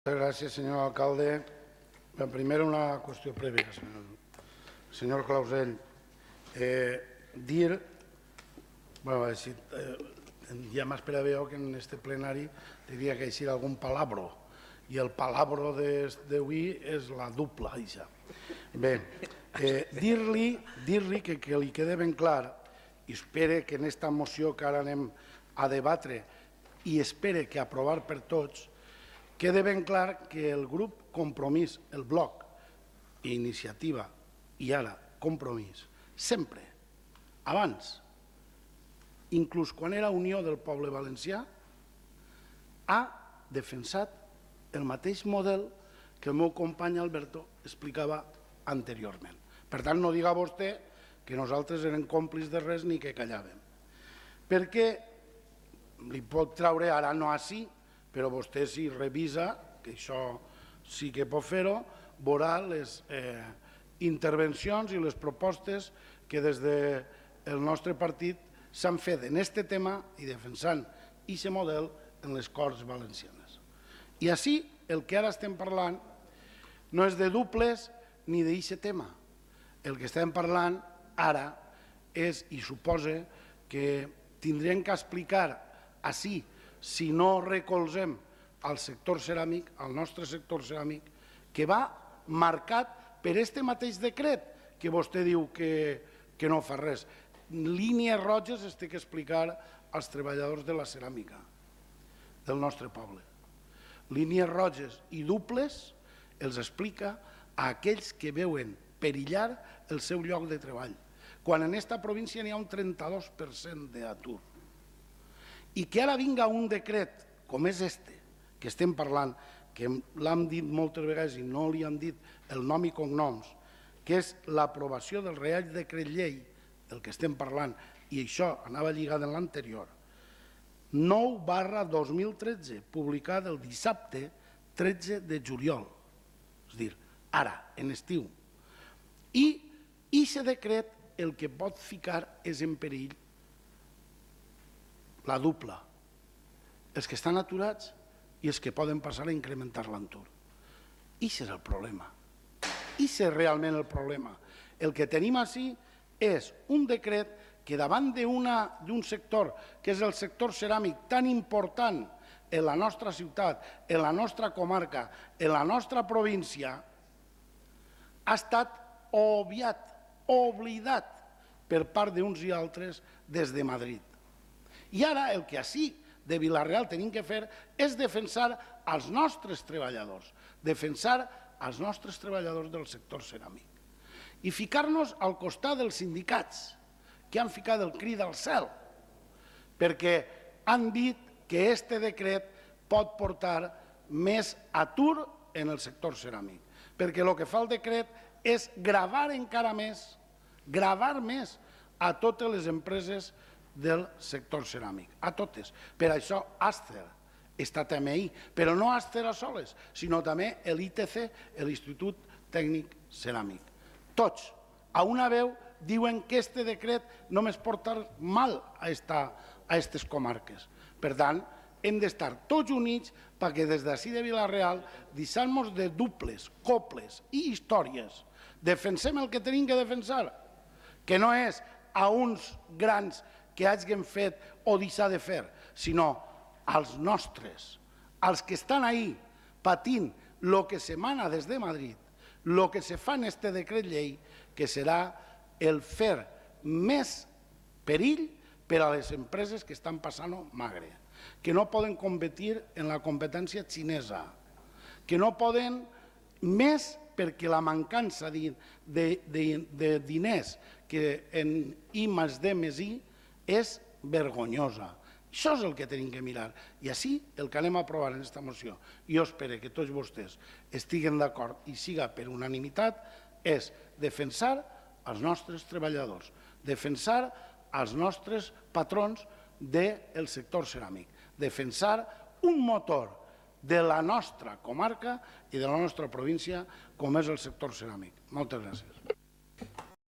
Gràcies, senyor alcalde. Primero una qüestió prèvia, senyor Clausell. Ja m'esperava jo que en aquest plenari tenia que eixir algun palabro, i el palabro d'avui és la dupla. Bé, dir-li que li quede ben clar, i espere que en aquesta moció que ara anem a debatre i espere que aprovar per tots, quede ben clar que el grup Compromís, el bloc, Iniciativa i ara Compromís, sempre, abans, inclús quan era Unió del Poble Valencià, ha defensat el mateix model que el meu company Alberto explicava anteriorment. Per tant, no diga vostè que nosaltres érem còmplices de res ni que callàvem. Perquè li pot traure, ara no així, però vostè si revisa, que això sí que pot fer-ho, veurà les intervencions i les propostes que des del nostre partit s'han fet en aquest tema i defensant aquest model en les Corts Valencianes. I així el que ara estem parlant no és de duples ni d'aquest tema. El que estem parlant ara és, i suposa que tindrem que explicar així, si no recolzem al sector ceràmic, al nostre sector ceràmic, que va marcat per aquest mateix decret que vostè diu que no fa res. Línies roges es té que explicar als treballadors de la ceràmica del nostre poble. Línies roges i duples els explica a aquells que veuen perillar el seu lloc de treball, quan en aquesta província n'hi ha un 32% d'atur. I que ara vinga un decret com és este, que estem parlant, que l'hem dit moltes vegades i no li han dit el nom i cognoms, que és l'aprovació del Reial Decret Llei, del que estem parlant, i això anava lligat en l'anterior, 9/2013, publicat el dissabte 13 de juliol, és a dir, ara, en estiu. I aquest decret el que pot ficar és en perill la dupla, els que estan aturats i els que poden passar a incrementar l'atur. Aquest és el problema. Aquest és realment el problema. El que tenim així és un decret que davant d'un sector, que és el sector ceràmic tan important en la nostra ciutat, en la nostra comarca, en la nostra província, ha estat obviat, oblidat per part d'uns i altres des de Madrid. I ara el que així de Vila-real tenim que fer és defensar els nostres treballadors, defensar els nostres treballadors del sector ceràmic i ficar-nos al costat dels sindicats que han ficat el crit al cel perquè han dit que aquest decret pot portar més atur en el sector ceràmic, perquè el que fa el decret és gravar encara més, gravar més a totes les empreses del sector ceràmic, a totes. Per això Aster està també ahí, però no Aster a soles, sinó també l'ITC, l'Institut Tècnic Ceràmic. Tots, a una veu, diuen que aquest decret només porta mal a aquestes comarques. Per tant, hem d'estar tots units perquè des d'ací de Vila-real, deixant-nos de duples, coples i històries, defensem el que tenim que defensar, que no és a uns grans que hagin fet o deixar de fer, sinó als nostres, als que estan ahí patint el que s'emana des de Madrid, el que se fa en aquest decret llei, que serà el fer més perill per a les empreses que estan passant-ho magre, que no poden competir en la competència xinesa, que no poden més perquè la mancança de diners que en I+D+I és vergonyosa. Això és el que tenim que mirar. I així el que anem a aprovar en aquesta moció, jo espero que tots vostès estiguen d'acord i siga per unanimitat, és defensar els nostres treballadors, defensar els nostres patrons del sector ceràmic, defensar un motor de la nostra comarca i de la nostra província com és el sector ceràmic. Moltes gràcies.